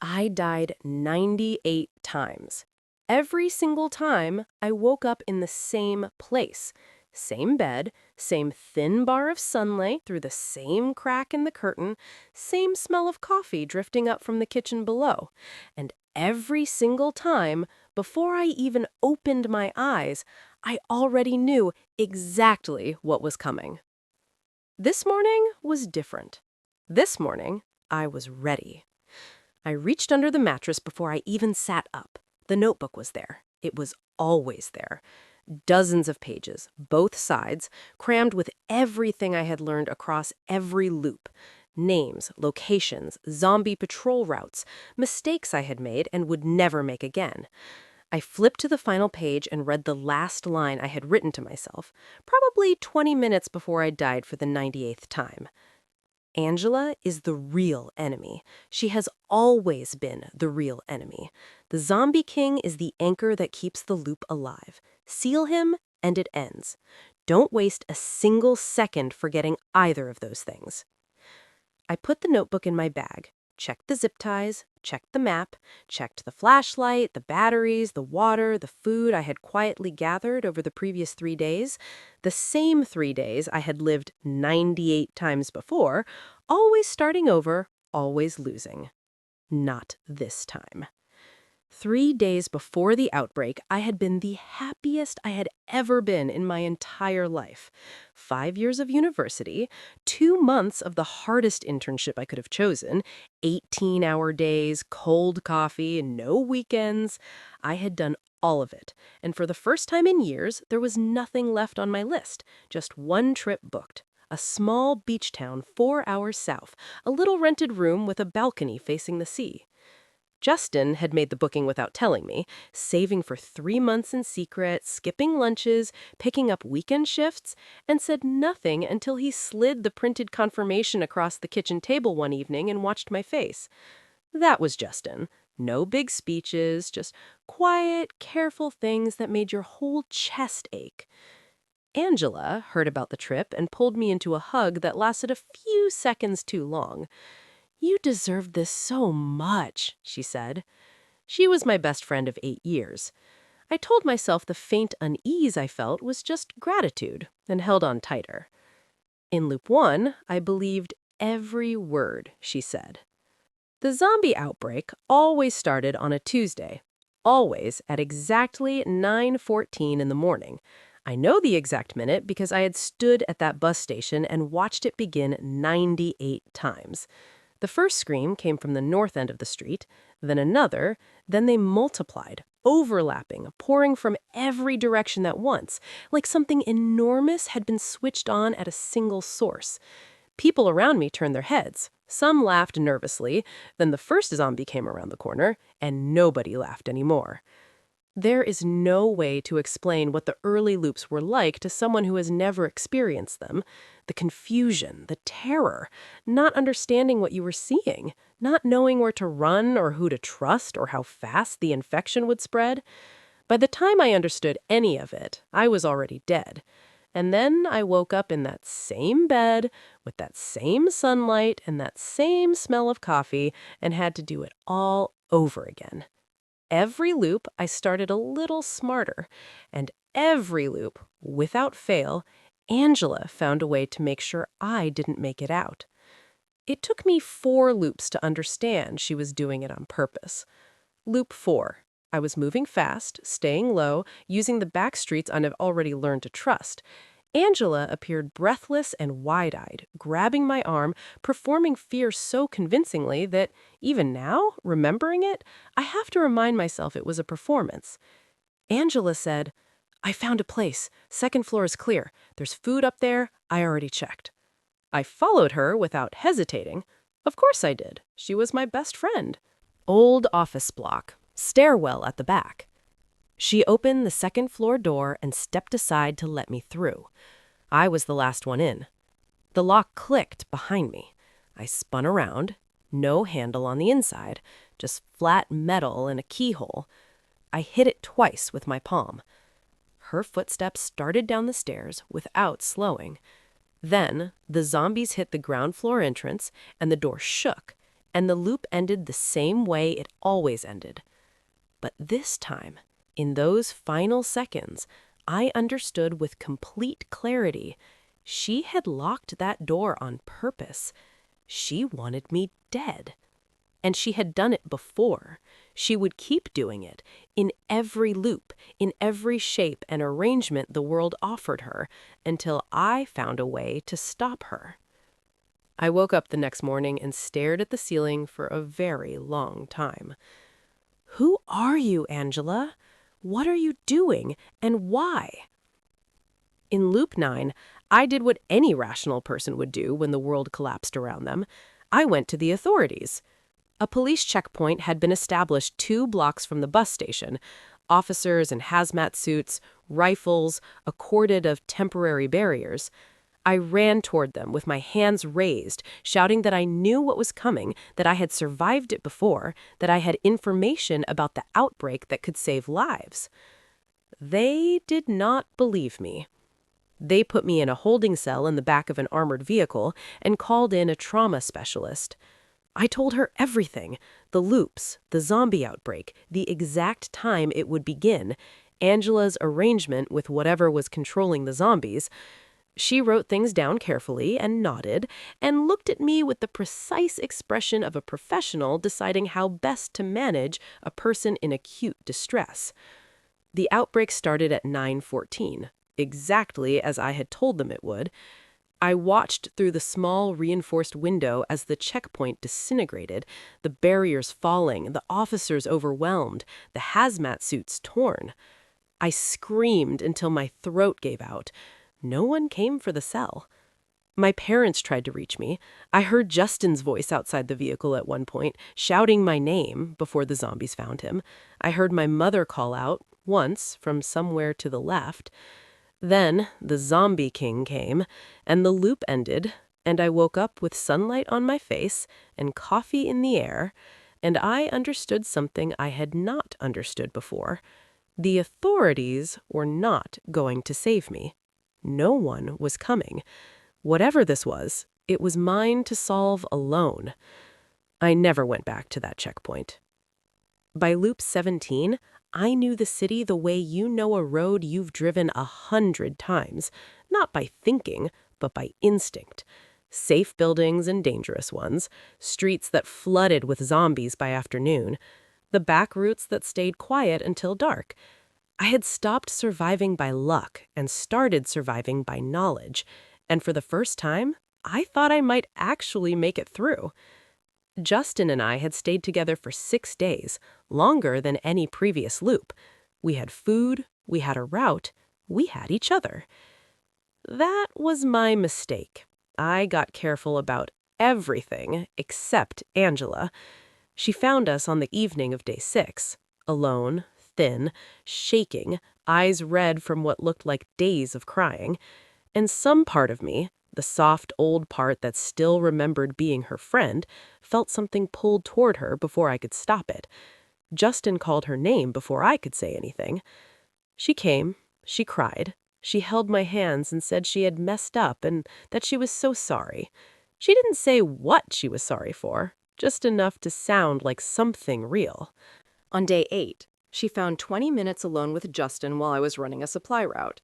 I died 98 times. Every single time, I woke up in the same place. Same bed, same thin bar of sunlight through the same crack in the curtain, same smell of coffee drifting up from the kitchen below. And every single time, before I even opened my eyes, I already knew exactly what was coming. This morning was different. This morning, I was ready. I reached under the mattress before I even sat up. The notebook was there. It was always there. Dozens of pages, both sides, crammed with everything I had learned across every loop. Names, locations, zombie patrol routes, mistakes I had made and would never make again. I flipped to the final page and read the last line I had written to myself, probably 20 minutes before I died for the 98th time. Angela is the real enemy. She has always been the real enemy. The Zombie King is the anchor that keeps the loop alive. Seal him, and it ends. Don't waste a single second forgetting either of those things. I put the notebook in my bag, checked the zip ties, checked the map, checked the flashlight, the batteries, the water, the food I had quietly gathered over the previous 3 days, the same 3 days I had lived 98 times before, always starting over, always losing. Not this time. 3 days before the outbreak, I had been the happiest I had ever been in my entire life. 5 years of university, 2 months of the hardest internship I could have chosen, 18-hour days, cold coffee, no weekends. I had done all of it, and for the first time in years, there was nothing left on my list, just one trip booked. A small beach town 4 hours south, a little rented room with a balcony facing the sea. Justin had made the booking without telling me, saving for 3 months in secret, skipping lunches, picking up weekend shifts, and said nothing until he slid the printed confirmation across the kitchen table one evening and watched my face. That was Justin. No big speeches, just quiet, careful things that made your whole chest ache. Angela heard about the trip and pulled me into a hug that lasted a few seconds too long. "You deserve this so much," she said. She was my best friend of 8 years. I told myself the faint unease I felt was just gratitude, and held on tighter. In loop 1, I believed every word she said. The zombie outbreak always started on a Tuesday, always at exactly 9:14 in the morning. I know the exact minute because I had stood at that bus station and watched it begin 98 times. The first scream came from the north end of the street, then another, then they multiplied, overlapping, pouring from every direction at once, like something enormous had been switched on at a single source. People around me turned their heads. Some laughed nervously, then the first zombie came around the corner, and nobody laughed anymore. There is no way to explain what the early loops were like to someone who has never experienced them. The confusion, the terror, not understanding what you were seeing, not knowing where to run or who to trust or how fast the infection would spread. By the time I understood any of it, I was already dead. And then I woke up in that same bed, with that same sunlight and that same smell of coffee, and had to do it all over again. Every loop, I started a little smarter, and every loop, without fail, Angela found a way to make sure I didn't make it out. It took me 4 loops to understand she was doing it on purpose. Loop 4. I was moving fast, staying low, using the back streets I've already learned to trust. Angela appeared breathless and wide-eyed, grabbing my arm, performing fear so convincingly that, even now, remembering it, I have to remind myself it was a performance. Angela said, "I found a place. 2nd floor is clear. There's food up there. I already checked." I followed her without hesitating. Of course I did. She was my best friend. Old office block. Stairwell at the back. She opened the 2nd floor door and stepped aside to let me through. I was the last one in. The lock clicked behind me. I spun around. No handle on the inside, just flat metal and a keyhole. I hit it twice with my palm. Her footsteps started down the stairs without slowing. Then the zombies hit the ground floor entrance and the door shook. and the loop ended the same way it always ended. But this time, in those final seconds, I understood with complete clarity. She had locked that door on purpose. She wanted me dead. And she had done it before. She would keep doing it, in every loop, in every shape and arrangement the world offered her, until I found a way to stop her. I woke up the next morning and stared at the ceiling for a very long time. Who are you, Angela? What are you doing, and why? In Loop 9, I did what any rational person would do when the world collapsed around them. I went to the authorities. A police checkpoint had been established 2 blocks from the bus station. Officers in hazmat suits, rifles, a cordon of temporary barriers. I ran toward them with my hands raised, shouting that I knew what was coming, that I had survived it before, that I had information about the outbreak that could save lives. They did not believe me. They put me in a holding cell in the back of an armored vehicle and called in a trauma specialist. I told her everything, the loops, the zombie outbreak, the exact time it would begin, Angela's arrangement with whatever was controlling the zombies. She wrote things down carefully and nodded and looked at me with the precise expression of a professional deciding how best to manage a person in acute distress. The outbreak started at 9:14, exactly as I had told them it would. I watched through the small reinforced window as the checkpoint disintegrated, the barriers falling, the officers overwhelmed, the hazmat suits torn. I screamed until my throat gave out. No one came for the cell. My parents tried to reach me. I heard Justin's voice outside the vehicle at one point, shouting my name before the zombies found him. I heard my mother call out, once, from somewhere to the left. Then the zombie king came, and the loop ended, and I woke up with sunlight on my face and coffee in the air, and I understood something I had not understood before. The authorities were not going to save me. No one was coming. Whatever this was, it was mine to solve alone. I never went back to that checkpoint. By Loop 17, I knew the city the way you know a road you've driven 100 times, not by thinking, but by instinct. Safe buildings and dangerous ones, streets that flooded with zombies by afternoon, the back routes that stayed quiet until dark. I had stopped surviving by luck and started surviving by knowledge, and for the first time, I thought I might actually make it through. Justin and I had stayed together for 6 days, longer than any previous loop. We had food, we had a route, we had each other. That was my mistake. I got careful about everything except Angela. She found us on the evening of day 6, alone, thin, shaking, eyes red from what looked like days of crying. And some part of me, the soft old part that still remembered being her friend, felt something pulled toward her before I could stop it. Justin called her name before I could say anything. She came, she cried, she held my hands and said she had messed up and that she was so sorry. She didn't say what she was sorry for, just enough to sound like something real. On day 8, she found 20 minutes alone with Justin while I was running a supply route.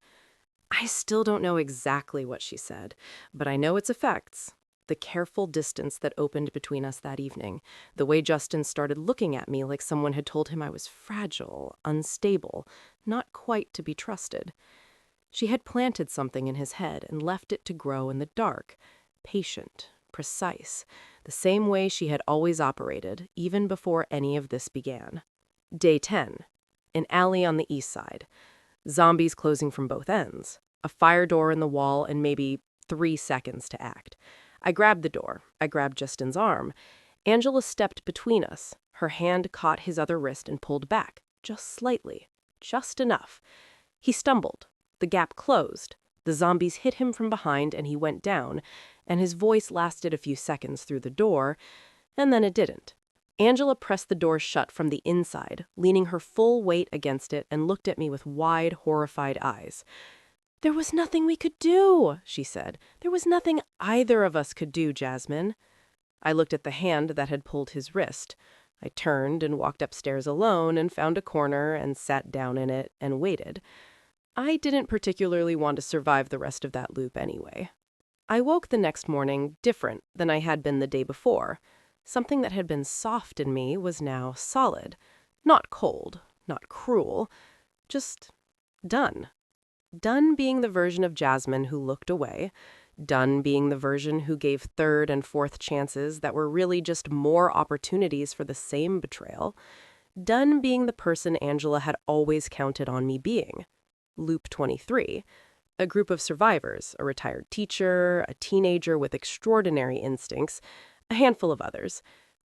I still don't know exactly what she said, but I know its effects. The careful distance that opened between us that evening, the way Justin started looking at me like someone had told him I was fragile, unstable, not quite to be trusted. She had planted something in his head and left it to grow in the dark, patient, precise, the same way she had always operated, even before any of this began. Day 10. An alley on the east side. Zombies closing from both ends. A fire door in the wall and maybe 3 seconds to act. I grabbed the door. I grabbed Justin's arm. Angela stepped between us. Her hand caught his other wrist and pulled back, just slightly, just enough. He stumbled. The gap closed. The zombies hit him from behind and he went down, and his voice lasted a few seconds through the door, and then it didn't. Angela pressed the door shut from the inside, leaning her full weight against it, and looked at me with wide, horrified eyes. "There was nothing we could do," she said. "There was nothing either of us could do, Jasmine." I looked at the hand that had pulled his wrist. I turned and walked upstairs alone and found a corner and sat down in it and waited. I didn't particularly want to survive the rest of that loop anyway. I woke the next morning different than I had been the day before. Something that had been soft in me was now solid. Not cold, not cruel, just done. Done being the version of Jasmine who looked away. Done being the version who gave third and fourth chances that were really just more opportunities for the same betrayal. Done being the person Angela had always counted on me being. Loop 23. A group of survivors, a retired teacher, a teenager with extraordinary instincts, a handful of others.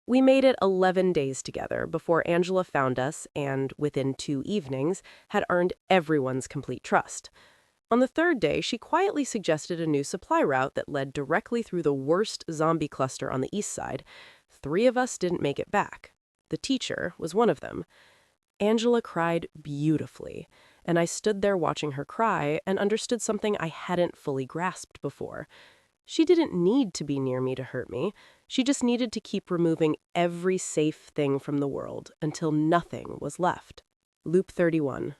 We made it 11 days together before Angela found us and, within 2 evenings, had earned everyone's complete trust. On the third day, she quietly suggested a new supply route that led directly through the worst zombie cluster on the east side. 3 of us didn't make it back. The teacher was one of them. Angela cried beautifully, and I stood there watching her cry and understood something I hadn't fully grasped before. She didn't need to be near me to hurt me. She just needed to keep removing every safe thing from the world until nothing was left. Loop 31.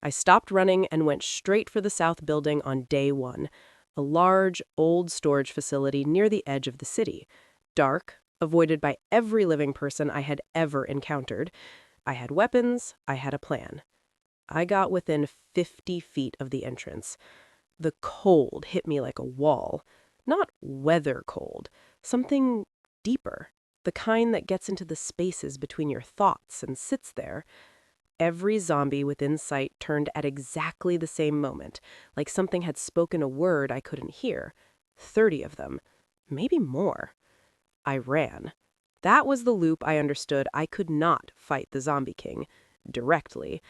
I stopped running and went straight for the south building on day 1, a large, old storage facility near the edge of the city. Dark, avoided by every living person I had ever encountered. I had weapons, I had a plan. I got within 50 feet of the entrance. The cold hit me like a wall. Not weather cold, something deeper, the kind that gets into the spaces between your thoughts and sits there. Every zombie within sight turned at exactly the same moment, like something had spoken a word I couldn't hear. 30 of them, maybe more. I ran. That was the loop I understood I could not fight the Zombie King directly.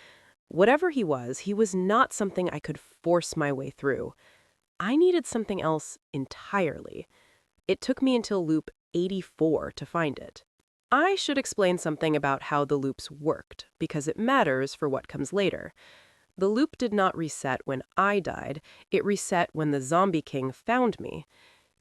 Whatever he was not something I could force my way through. I needed something else entirely. It took me until loop 84 to find it. I should explain something about how the loops worked, because it matters for what comes later. The loop did not reset when I died, it reset when the Zombie King found me.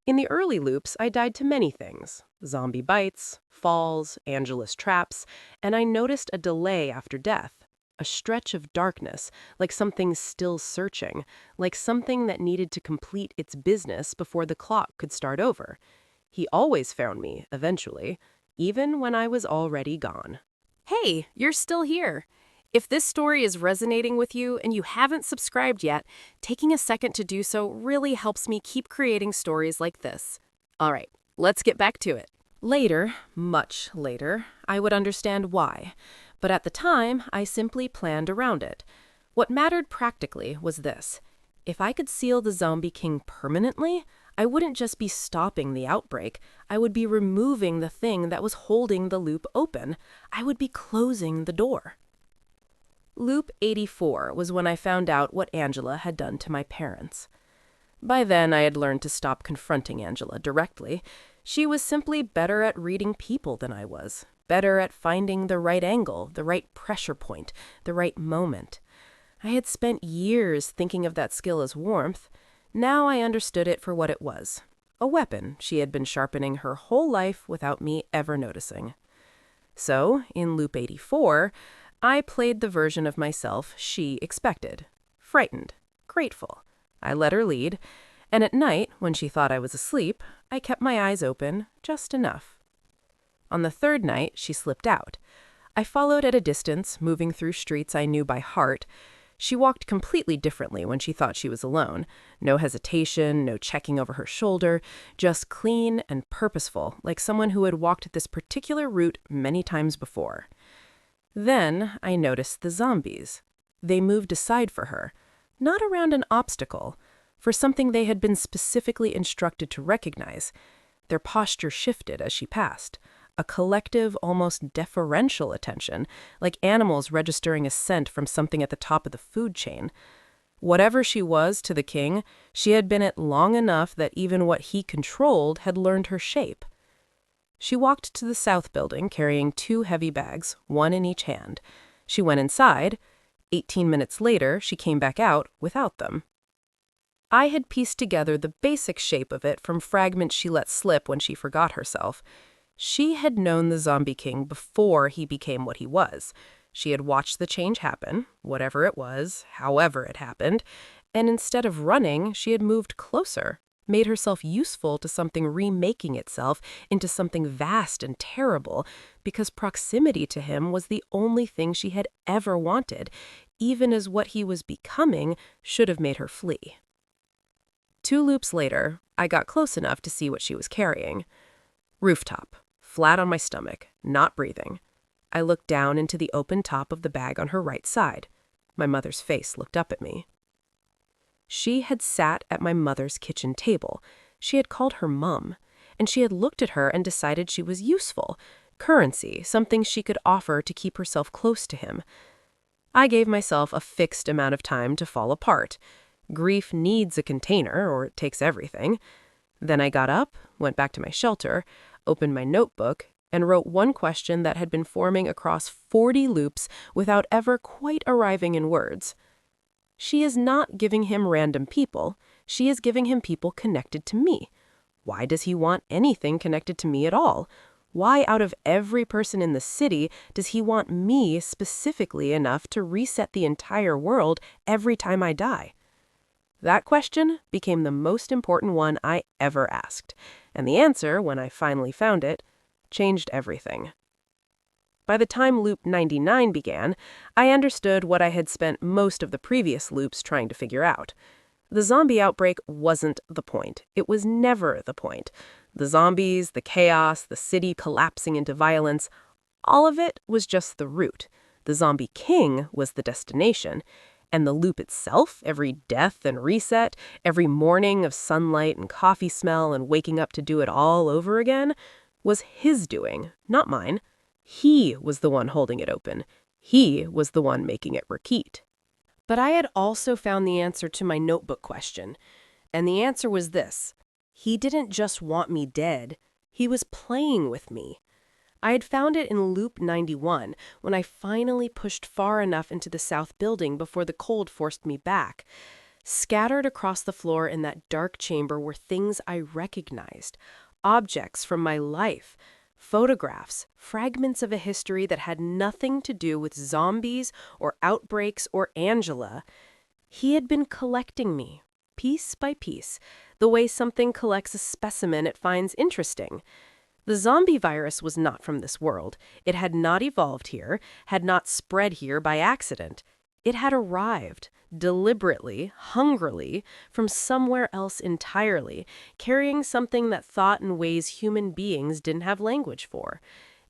In the early loops, I died to many things. Zombie bites, falls, Angela's traps, and I noticed a delay after death. A stretch of darkness, like something still searching, like something that needed to complete its business before the clock could start over. He always found me, eventually, even when I was already gone. Hey, you're still here. If this story is resonating with you and you haven't subscribed yet, taking a second to do so really helps me keep creating stories like this. All right, let's get back to it. Later, much later, I would understand why. But at the time, I simply planned around it. What mattered practically was this. If I could seal the Zombie King permanently, I wouldn't just be stopping the outbreak. I would be removing the thing that was holding the loop open. I would be closing the door. Loop 84 was when I found out what Angela had done to my parents. By then, I had learned to stop confronting Angela directly. She was simply better at reading people than I was. Better at finding the right angle, the right pressure point, the right moment. I had spent years thinking of that skill as warmth. Now I understood it for what it was. A weapon she had been sharpening her whole life without me ever noticing. So, in Loop 84, I played the version of myself she expected. Frightened. Grateful. I let her lead. And at night, when she thought I was asleep, I kept my eyes open just enough. On the third night, she slipped out. I followed at a distance, moving through streets I knew by heart. She walked completely differently when she thought she was alone. No hesitation, no checking over her shoulder, just clean and purposeful, like someone who had walked this particular route many times before. Then I noticed the zombies. They moved aside for her, not around an obstacle, for something they had been specifically instructed to recognize. Their posture shifted as she passed. A collective, almost deferential attention, like animals registering a scent from something at the top of the food chain. Whatever she was to the king, she had been it long enough that even what he controlled had learned her shape. She walked to the south building, carrying 2 heavy bags, 1 in each hand. She went inside. 18 minutes later, she came back out without them. I had pieced together the basic shape of it from fragments she let slip when she forgot herself. She had known the Zombie King before he became what he was. She had watched the change happen, whatever it was, however it happened, and instead of running, she had moved closer, made herself useful to something remaking itself into something vast and terrible, because proximity to him was the only thing she had ever wanted, even as what he was becoming should have made her flee. 2 loops later, I got close enough to see what she was carrying. Rooftop, flat on my stomach, not breathing. I looked down into the open top of the bag on her right side. My mother's face looked up at me. She had sat at my mother's kitchen table. She had called her Mum, and she had looked at her and decided she was useful, currency, something she could offer to keep herself close to him. I gave myself a fixed amount of time to fall apart. Grief needs a container, or it takes everything. Then I got up, went back to my shelter, opened my notebook, and wrote one question that had been forming across 40 loops without ever quite arriving in words. She is not giving him random people. She is giving him people connected to me. Why does he want anything connected to me at all? Why, out of every person in the city, does he want me specifically enough to reset the entire world every time I die? That question became the most important one I ever asked, and the answer, when I finally found it, changed everything. By the time loop 99 began, I understood what I had spent most of the previous loops trying to figure out. The zombie outbreak wasn't the point. It was never the point. The zombies, the chaos, the city collapsing into violence, all of it was just the route. The Zombie King was the destination. And the loop itself, every death and reset, every morning of sunlight and coffee smell and waking up to do it all over again, was his doing, not mine. He was the one holding it open. He was the one making it repeat. But I had also found the answer to my notebook question, and the answer was this. He didn't just want me dead. He was playing with me. I had found it in loop 91 when I finally pushed far enough into the south building before the cold forced me back. Scattered across the floor in that dark chamber were things I recognized, objects from my life, photographs, fragments of a history that had nothing to do with zombies or outbreaks or Angela. He had been collecting me, piece by piece, the way something collects a specimen it finds interesting. The zombie virus was not from this world. It had not evolved here, had not spread here by accident. It had arrived, deliberately, hungrily, from somewhere else entirely, carrying something that thought in ways human beings didn't have language for.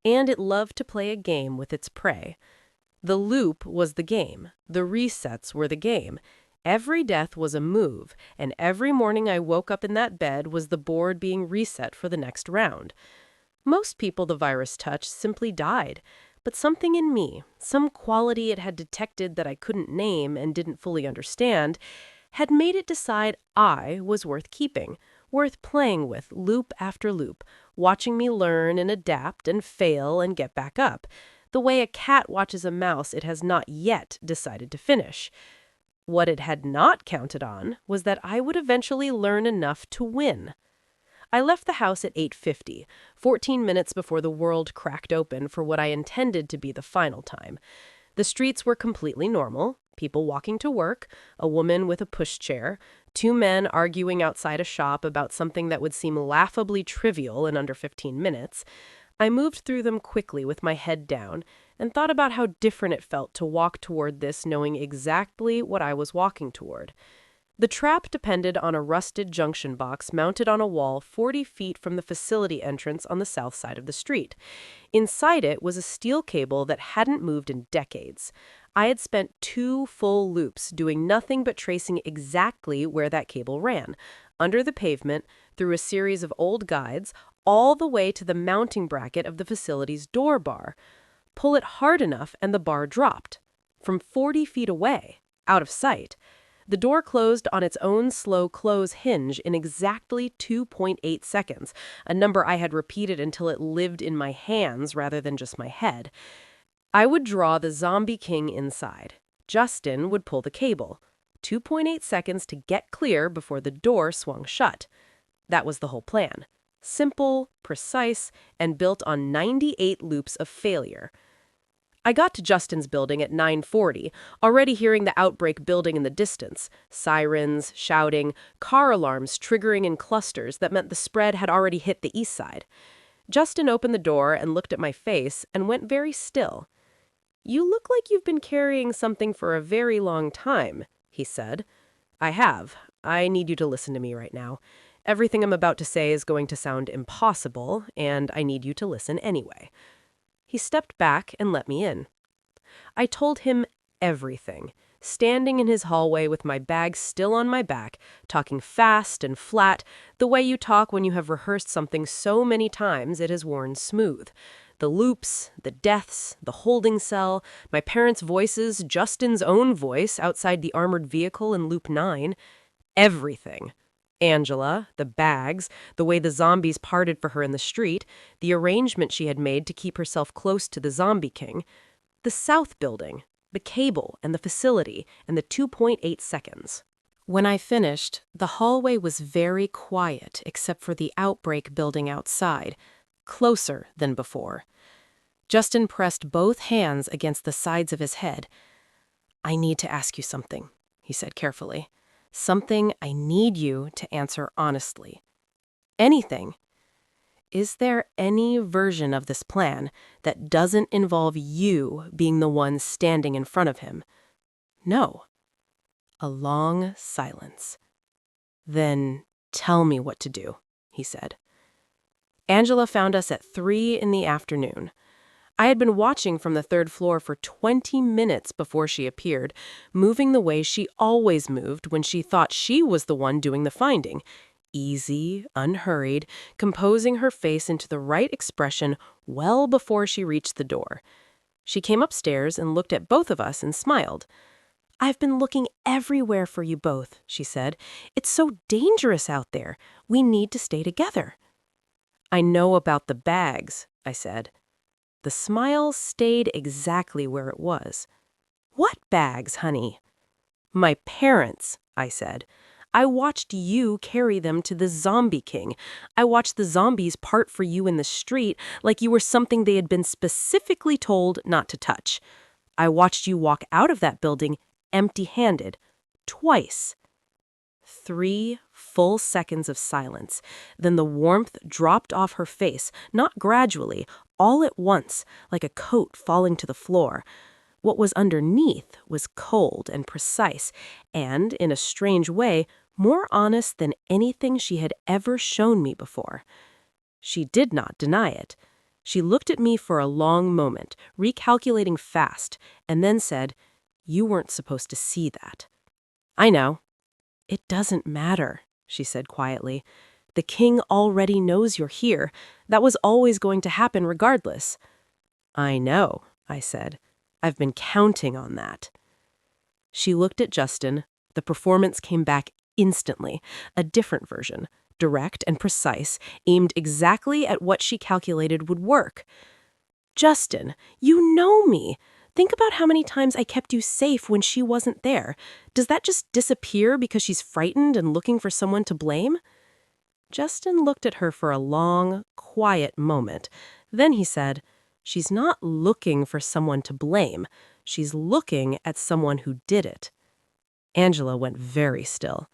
And it loved to play a game with its prey. The loop was the game. The resets were the game. Every death was a move, and every morning I woke up in that bed was the board being reset for the next round. Most people the virus touched simply died, but something in me, some quality it had detected that I couldn't name and didn't fully understand, had made it decide I was worth keeping, worth playing with loop after loop, watching me learn and adapt and fail and get back up, the way a cat watches a mouse it has not yet decided to finish. What it had not counted on was that I would eventually learn enough to win. I left the house at 8:50, 14 minutes before the world cracked open for what I intended to be the final time. The streets were completely normal, people walking to work, a woman with a pushchair, 2 men arguing outside a shop about something that would seem laughably trivial in under 15 minutes. I moved through them quickly with my head down and thought about how different it felt to walk toward this knowing exactly what I was walking toward. The trap depended on a rusted junction box mounted on a wall 40 feet from the facility entrance on the south side of the street. Inside it was a steel cable that hadn't moved in decades. I had spent 2 full loops doing nothing but tracing exactly where that cable ran, under the pavement, through a series of old guides, all the way to the mounting bracket of the facility's door bar. Pull it hard enough and the bar dropped. From 40 feet away, out of sight. The door closed on its own slow close hinge in exactly 2.8 seconds, a number I had repeated until it lived in my hands rather than just my head. I would draw the Zombie King inside. Justin would pull the cable. 2.8 seconds to get clear before the door swung shut. That was the whole plan. Simple, precise, and built on 98 loops of failure. I got to Justin's building at 9:40, already hearing the outbreak building in the distance. Sirens, shouting, car alarms triggering in clusters that meant the spread had already hit the east side. Justin opened the door and looked at my face and went very still. "You look like you've been carrying something for a very long time," he said. "I have. I need you to listen to me right now. Everything I'm about to say is going to sound impossible, and I need you to listen anyway." He stepped back and let me in. I told him everything, standing in his hallway with my bag still on my back, talking fast and flat, the way you talk when you have rehearsed something so many times it has worn smooth. The loops, the deaths, the holding cell, my parents' voices, Justin's own voice outside the armored vehicle in loop 9. Everything. Angela, the bags, the way the zombies parted for her in the street, the arrangement she had made to keep herself close to the zombie king, the South building, the cable and the facility, and the 2.8 seconds. When I finished, the hallway was very quiet except for the outbreak building outside, closer than before. Justin pressed both hands against the sides of his head. "I need to ask you something," he said carefully. "Something I need you to answer honestly. Anything. Is there any version of this plan that doesn't involve you being the one standing in front of him?" "No." A long silence. "Then tell me what to do," he said. Angela found us at 3 in the afternoon. I had been watching from the 3rd floor for 20 minutes before she appeared, moving the way she always moved when she thought she was the one doing the finding. Easy, unhurried, composing her face into the right expression well before she reached the door. She came upstairs and looked at both of us and smiled. "I've been looking everywhere for you both," she said. "It's so dangerous out there. We need to stay together." "I know about the bags," I said. The smile stayed exactly where it was. "What bags, honey?" "My parents," I said. "I watched you carry them to the Zombie King. I watched the zombies part for you in the street like you were something they had been specifically told not to touch. I watched you walk out of that building empty-handed, twice." 3 full seconds of silence. Then the warmth dropped off her face, not gradually, all at once, like a coat falling to the floor. What was underneath was cold and precise, and, in a strange way, more honest than anything she had ever shown me before. She did not deny it. She looked at me for a long moment, recalculating fast, and then said, "You weren't supposed to see that." "I know." "It doesn't matter," she said quietly. "The king already knows you're here. That was always going to happen regardless." "I know," I said. "I've been counting on that." She looked at Justin. The performance came back instantly, a different version, direct and precise, aimed exactly at what she calculated would work. "Justin, you know me. Think about how many times I kept you safe when she wasn't there. Does that just disappear because she's frightened and looking for someone to blame?" Justin looked at her for a long, quiet moment. Then he said, "She's not looking for someone to blame. She's looking at someone who did it." Angela went very still.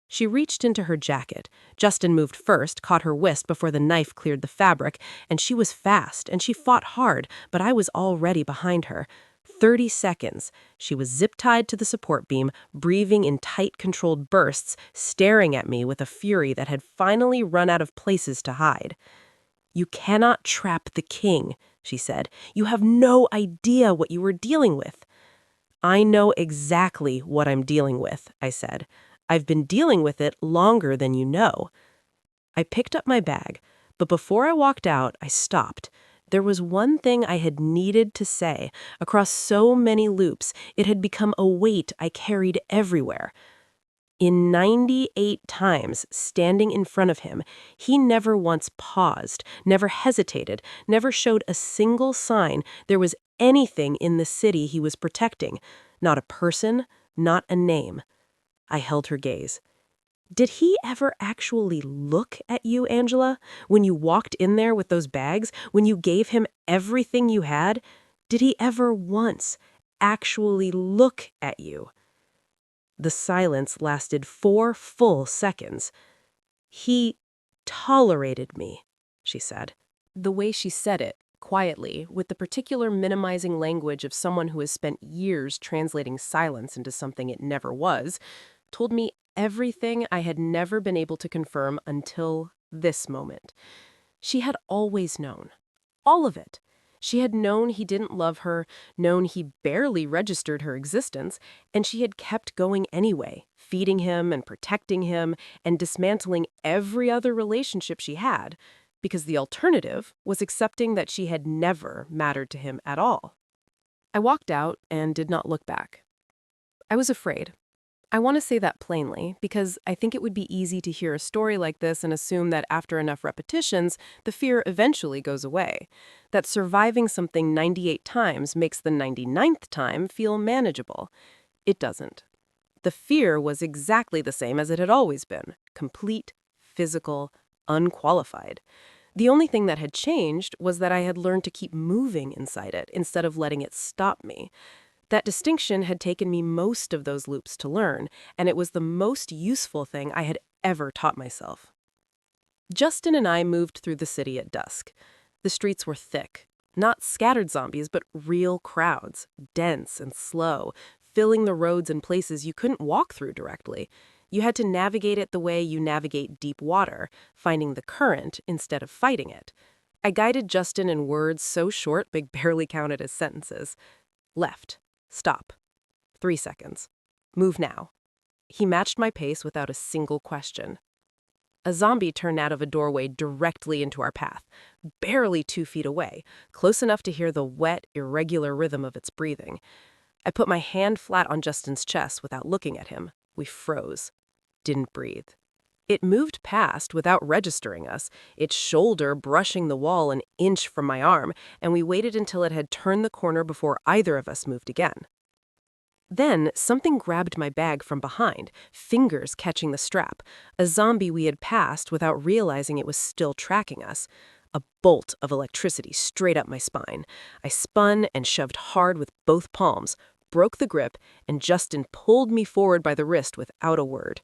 She reached into her jacket. Justin moved first, caught her wrist before the knife cleared the fabric, and she was fast, and she fought hard, but I was already behind her. 30 seconds. She was zip-tied to the support beam, breathing in tight, controlled bursts, staring at me with a fury that had finally run out of places to hide. "You cannot trap the king," she said. "You have no idea what you were dealing with." "I know exactly what I'm dealing with," I said. "I've been dealing with it longer than you know." I picked up my bag, but before I walked out, I stopped. There was one thing I had needed to say. Across so many loops, it had become a weight I carried everywhere. In 98 times standing in front of him, he never once paused, never hesitated, never showed a single sign there was anything in the city he was protecting. Not a person, not a name. I held her gaze. Did he ever actually look at you, Angela? When you walked in there with those bags, when you gave him everything you had, did he ever once actually look at you? The silence lasted 4 full seconds. He tolerated me, she said. The way she said it, quietly, with the particular minimizing language of someone who has spent years translating silence into something it never was, told me everything I had never been able to confirm until this moment. She had always known. All of it. She had known he didn't love her, known he barely registered her existence, and she had kept going anyway, feeding him and protecting him and dismantling every other relationship she had, because the alternative was accepting that she had never mattered to him at all. I walked out and did not look back. I was afraid. I want to say that plainly because I think it would be easy to hear a story like this and assume that after enough repetitions, the fear eventually goes away. That surviving something 98 times makes the 99th time feel manageable. It doesn't. The fear was exactly the same as it had always been. Complete, physical, unqualified. The only thing that had changed was that I had learned to keep moving inside it instead of letting it stop me. That distinction had taken me most of those loops to learn, and it was the most useful thing I had ever taught myself. Justin and I moved through the city at dusk. The streets were thick, not scattered zombies, but real crowds, dense and slow, filling the roads in places you couldn't walk through directly. You had to navigate it the way you navigate deep water, finding the current instead of fighting it. I guided Justin in words so short they barely counted as sentences. Left. Stop. 3 seconds. Move now. He matched my pace without a single question. A zombie turned out of a doorway directly into our path, barely 2 feet away, close enough to hear the wet, irregular rhythm of its breathing. I put my hand flat on Justin's chest without looking at him. We froze. Didn't breathe. It moved past without registering us, its shoulder brushing the wall an inch from my arm, and we waited until it had turned the corner before either of us moved again. Then something grabbed my bag from behind, fingers catching the strap, a zombie we had passed without realizing it was still tracking us. A bolt of electricity straight up my spine. I spun and shoved hard with both palms, broke the grip, and Justin pulled me forward by the wrist without a word.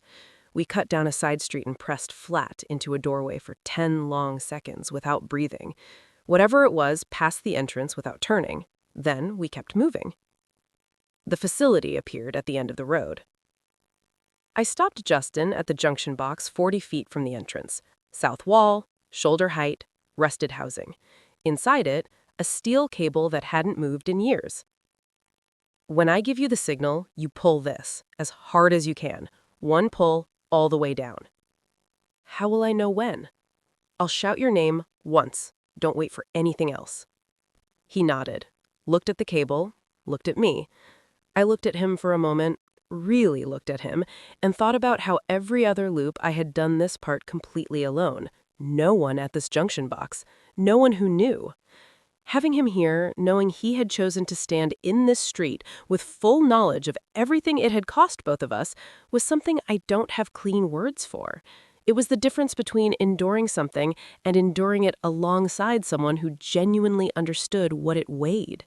We cut down a side street and pressed flat into a doorway for 10 long seconds without breathing. Whatever it was passed the entrance without turning. Then we kept moving. The facility appeared at the end of the road. I stopped Justin at the junction box 40 feet from the entrance. South wall, shoulder height, rusted housing. Inside it, a steel cable that hadn't moved in years. When I give you the signal, you pull this, as hard as you can. One pull, all the way down. How will I know when? I'll shout your name once. Don't wait for anything else. He nodded, looked at the cable, looked at me. I looked at him for a moment, really looked at him, and thought about how every other loop I had done this part completely alone. No one at this junction box. No one who knew. Having him here, knowing he had chosen to stand in this street with full knowledge of everything it had cost both of us, was something I don't have clean words for. It was the difference between enduring something and enduring it alongside someone who genuinely understood what it weighed.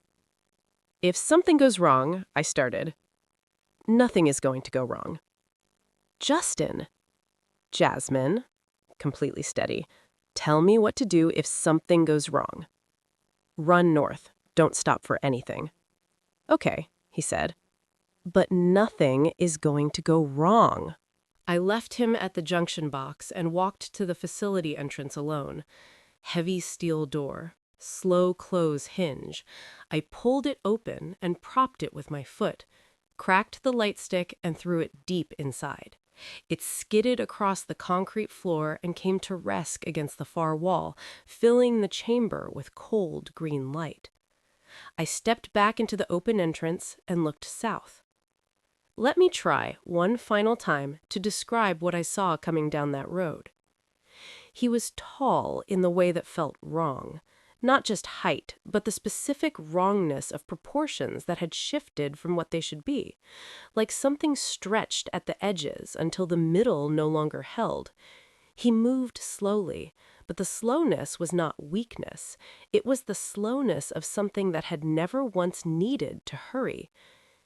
If something goes wrong, I started. Nothing is going to go wrong. Justin. Jasmine. Completely steady. Tell me what to do if something goes wrong. Run north. Don't stop for anything. Okay, he said. But nothing is going to go wrong. I left him at the junction box and walked to the facility entrance alone. Heavy steel door. Slow close hinge. I pulled it open and propped it with my foot, cracked the light stick and threw it deep inside. It skidded across the concrete floor and came to rest against the far wall, filling the chamber with cold green light. I stepped back into the open entrance and looked south. Let me try one final time to describe what I saw coming down that road. He was tall in the way that felt wrong. Not just height, but the specific wrongness of proportions that had shifted from what they should be, like something stretched at the edges until the middle no longer held. He moved slowly, but the slowness was not weakness. It was the slowness of something that had never once needed to hurry.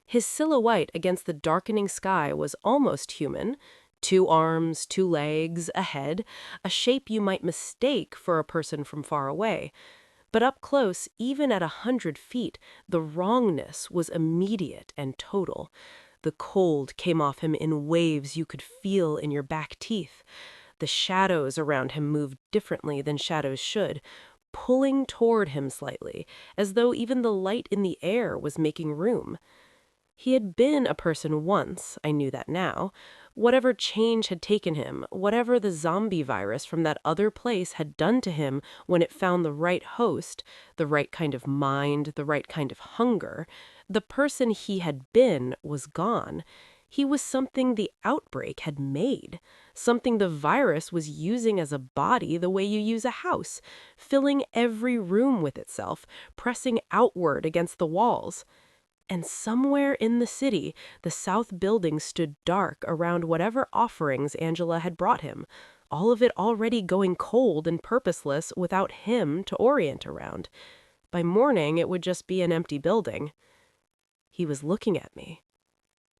His silhouette against the darkening sky was almost human. 2 arms, 2 legs, a head, a shape you might mistake for a person from far away. But up close, even at 100 feet, the wrongness was immediate and total. The cold came off him in waves you could feel in your back teeth. The shadows around him moved differently than shadows should, pulling toward him slightly, as though even the light in the air was making room. He had been a person once, I knew that now. Whatever change had taken him, whatever the zombie virus from that other place had done to him when it found the right host, the right kind of mind, the right kind of hunger, the person he had been was gone. He was something the outbreak had made, something the virus was using as a body the way you use a house, filling every room with itself, pressing outward against the walls. And somewhere in the city, the south building stood dark around whatever offerings Angela had brought him, all of it already going cold and purposeless without him to orient around. By morning, it would just be an empty building. He was looking at me.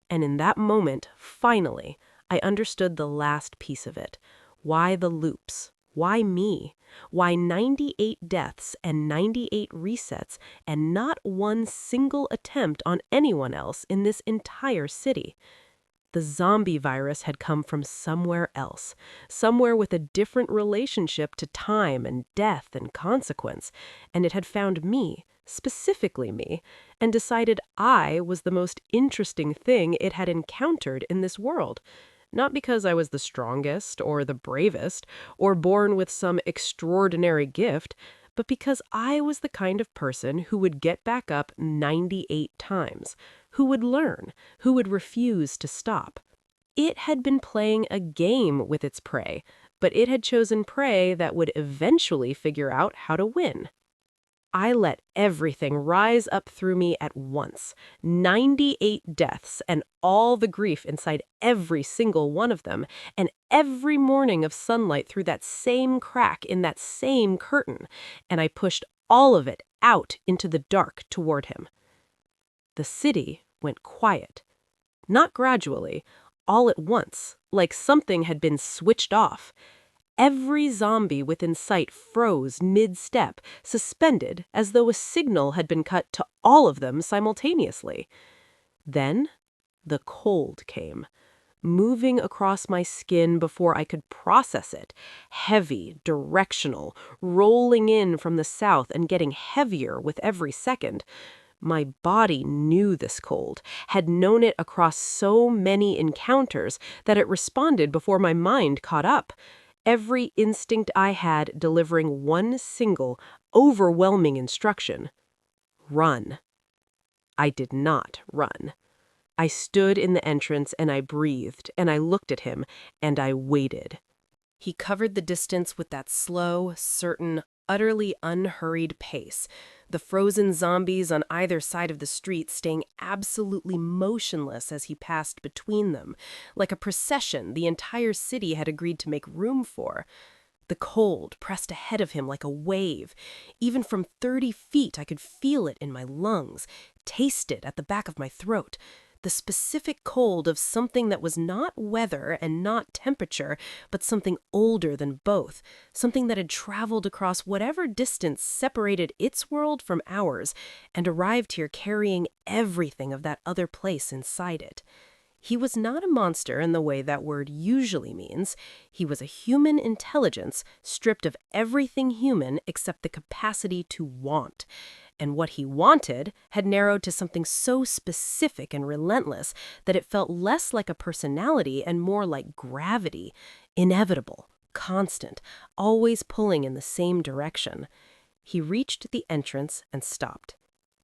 And in that moment, finally, I understood the last piece of it. Why the loops? Why me? Why 98 deaths and 98 resets and not one single attempt on anyone else in this entire city? The zombie virus had come from somewhere else, somewhere with a different relationship to time and death and consequence, and it had found me, specifically me, and decided I was the most interesting thing it had encountered in this world. Not because I was the strongest or the bravest or born with some extraordinary gift, but because I was the kind of person who would get back up 98 times, who would learn, who would refuse to stop. It had been playing a game with its prey, but it had chosen prey that would eventually figure out how to win. I let everything rise up through me at once. 98 deaths and all the grief inside every single one of them, and every morning of sunlight through that same crack in that same curtain, and I pushed all of it out into the dark toward him. The city went quiet. Not gradually, all at once, like something had been switched off. Every zombie within sight froze mid-step, suspended as though a signal had been cut to all of them simultaneously. Then the cold came, moving across my skin before I could process it, heavy, directional, rolling in from the south and getting heavier with every second. My body knew this cold, had known it across so many encounters that it responded before my mind caught up. Every instinct I had delivering one single, overwhelming instruction. Run. I did not run. I stood in the entrance and I breathed and I looked at him and I waited. He covered the distance with that slow, certain, utterly unhurried pace, the frozen zombies on either side of the street staying absolutely motionless as he passed between them, like a procession the entire city had agreed to make room for. The cold pressed ahead of him like a wave. Even from 30 feet, I could feel it in my lungs, taste it at the back of my throat. The specific cold of something that was not weather and not temperature, but something older than both, something that had traveled across whatever distance separated its world from ours and arrived here carrying everything of that other place inside it. He was not a monster in the way that word usually means. He was a human intelligence stripped of everything human except the capacity to want. And what he wanted had narrowed to something so specific and relentless that it felt less like a personality and more like gravity, inevitable, constant, always pulling in the same direction. He reached the entrance and stopped.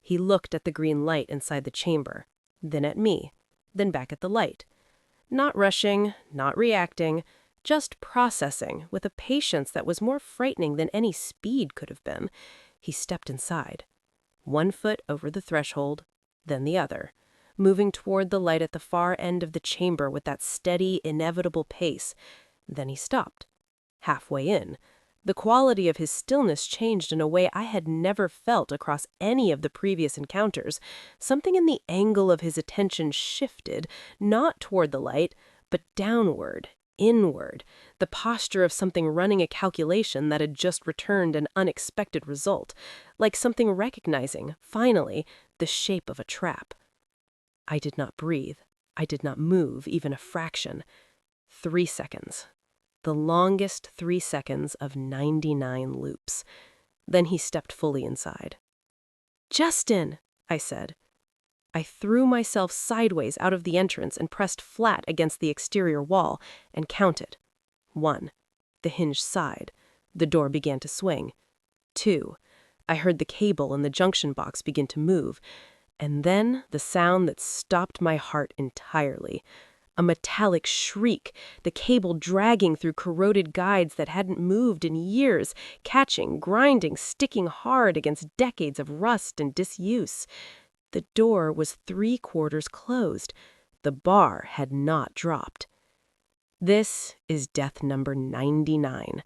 He looked at the green light inside the chamber, then at me, then back at the light. Not rushing, not reacting, just processing with a patience that was more frightening than any speed could have been. He stepped inside. One foot over the threshold, then the other, moving toward the light at the far end of the chamber with that steady, inevitable pace. Then he stopped. Halfway in, the quality of his stillness changed in a way I had never felt across any of the previous encounters. Something in the angle of his attention shifted, not toward the light, but downward, inward, the posture of something running a calculation that had just returned an unexpected result, like something recognizing, finally, the shape of a trap. I did not breathe. I did not move, even a fraction. 3 seconds. The longest 3 seconds of 99 loops. Then he stepped fully inside. "Justin!" I said. I threw myself sideways out of the entrance and pressed flat against the exterior wall and counted. 1. The hinge sighed. The door began to swing. 2. I heard the cable in the junction box begin to move. And then the sound that stopped my heart entirely. A metallic shriek, the cable dragging through corroded guides that hadn't moved in years, catching, grinding, sticking hard against decades of rust and disuse. The door was 3/4 closed. The bar had not dropped. This is death number 99.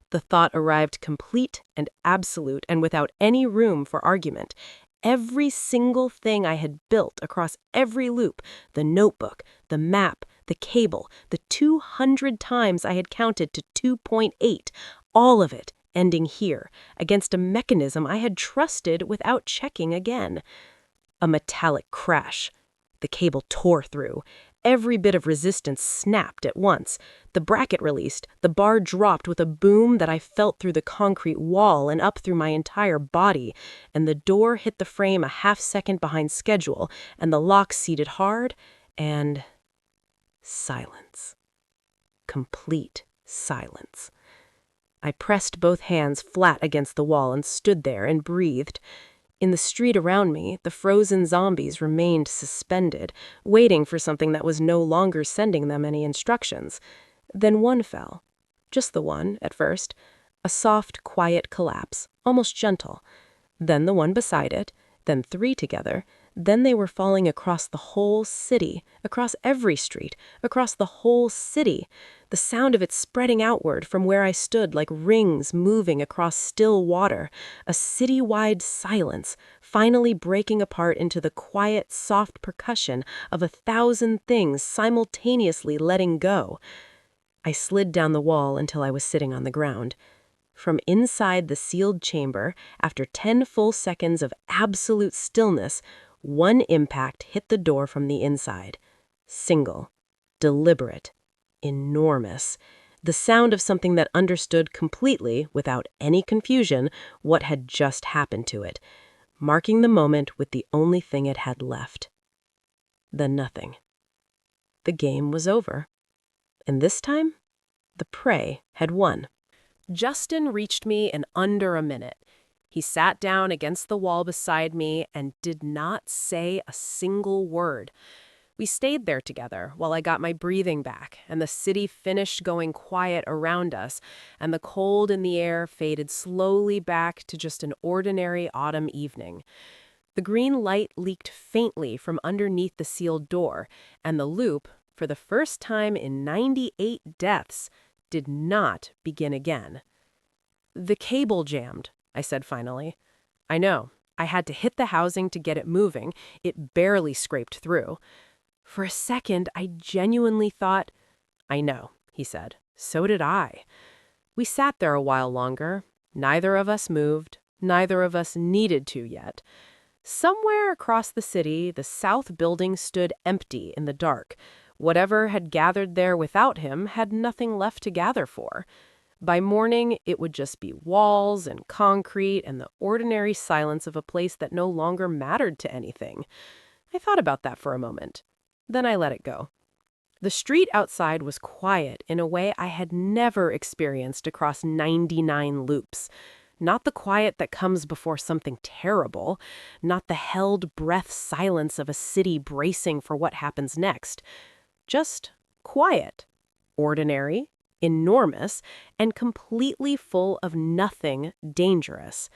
The thought arrived complete and absolute and without any room for argument. Every single thing I had built across every loop, the notebook, the map, the cable, the 200 times I had counted to 2.8, all of it ending here, against a mechanism I had trusted without checking again. A metallic crash. The cable tore through. Every bit of resistance snapped at once. The bracket released, the bar dropped with a boom that I felt through the concrete wall and up through my entire body, and the door hit the frame a half-second behind schedule, and the lock seated hard, and silence. Complete silence. I pressed both hands flat against the wall and stood there and breathed. In the street around me, the frozen zombies remained suspended, waiting for something that was no longer sending them any instructions. Then one fell. Just the one, at first. A soft, quiet collapse, almost gentle. Then the one beside it, then 3 together. Then they were falling across the whole city, across every street, across the whole city. The sound of it spreading outward from where I stood like rings moving across still water. A city-wide silence, finally breaking apart into the quiet, soft percussion of 1,000 things simultaneously letting go. I slid down the wall until I was sitting on the ground. From inside the sealed chamber, after 10 full seconds of absolute stillness, one impact hit the door from the inside. Single, deliberate, enormous. The sound of something that understood completely, without any confusion, what had just happened to it, marking the moment with the only thing it had left. Then nothing. The game was over. And this time, the prey had won. Justin reached me in under a minute. He sat down against the wall beside me and did not say a single word. We stayed there together while I got my breathing back, and the city finished going quiet around us, and the cold in the air faded slowly back to just an ordinary autumn evening. The green light leaked faintly from underneath the sealed door, and the loop, for the first time in 98 deaths, did not begin again. "The cable jammed," I said finally. "I know. I had to hit the housing to get it moving. It barely scraped through." For a second, I genuinely thought, "I know," he said. "So did I." We sat there a while longer. Neither of us moved. Neither of us needed to yet. Somewhere across the city, the south building stood empty in the dark. Whatever had gathered there without him had nothing left to gather for. By morning, it would just be walls and concrete and the ordinary silence of a place that no longer mattered to anything. I thought about that for a moment. Then I let it go. The street outside was quiet in a way I had never experienced across 99 loops. Not the quiet that comes before something terrible, not the held breath silence of a city bracing for what happens next. Just quiet, ordinary, enormous, and completely full of nothing dangerous.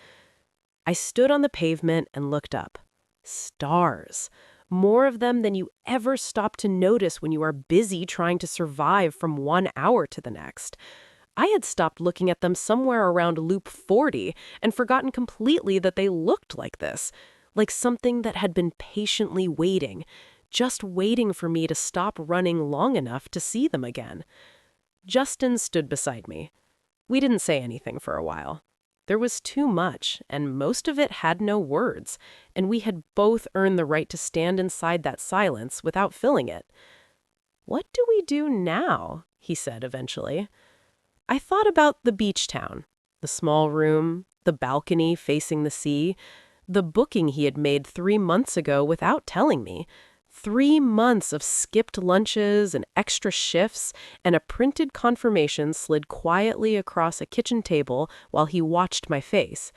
I stood on the pavement and looked up. Stars. More of them than you ever stop to notice when you are busy trying to survive from 1 hour to the next. I had stopped looking at them somewhere around loop 40 and forgotten completely that they looked like this, like something that had been patiently waiting, just waiting for me to stop running long enough to see them again. Justin stood beside me. We didn't say anything for a while. There was too much, and most of it had no words, and we had both earned the right to stand inside that silence without filling it. "What do we do now?" he said eventually. I thought about the beach town, the small room, the balcony facing the sea, the booking he had made 3 months ago without telling me. 3 months of skipped lunches and extra shifts, and a printed confirmation slid quietly across a kitchen table while he watched my face.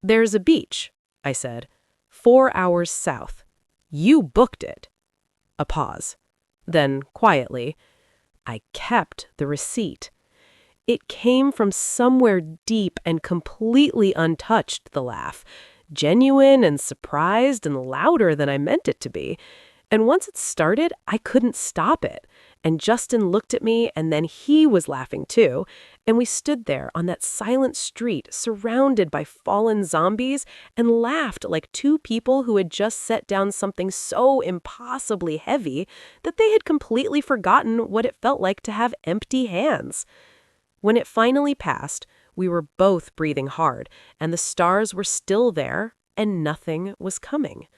"There's a beach," I said, "4 hours south. You booked it." A pause. Then, quietly, "I kept the receipt." It came from somewhere deep and completely untouched, the laugh. Genuine and surprised and louder than I meant it to be. And once it started, I couldn't stop it. And Justin looked at me, and then he was laughing too. And we stood there on that silent street, surrounded by fallen zombies, and laughed like two people who had just set down something so impossibly heavy that they had completely forgotten what it felt like to have empty hands. When it finally passed, we were both breathing hard, and the stars were still there, and nothing was coming.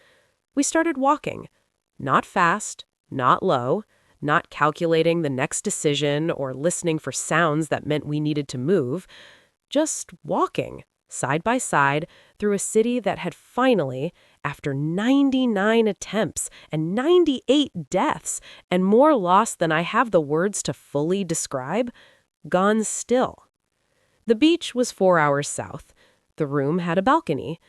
We started walking. Not fast, not low, not calculating the next decision or listening for sounds that meant we needed to move. Just walking, side by side, through a city that had finally, after 99 attempts and 98 deaths, and more loss than I have the words to fully describe, gone still. The beach was 4 hours south. The room had a balcony.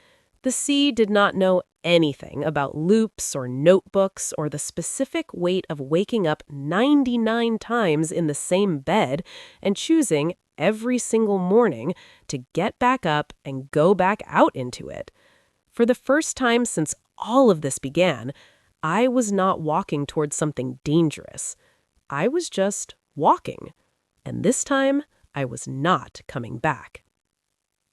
The sea did not know anything about loops or notebooks or the specific weight of waking up 99 times in the same bed and choosing every single morning to get back up and go back out into it. For the first time since all of this began, I was not walking towards something dangerous. I was just walking. And this time, I was not coming back.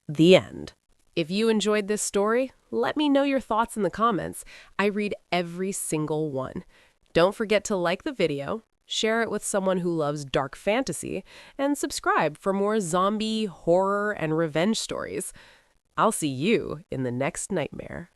The end. If you enjoyed this story, let me know your thoughts in the comments. I read every single one. Don't forget to like the video, share it with someone who loves dark fantasy, and subscribe for more zombie, horror, and revenge stories. I'll see you in the next nightmare.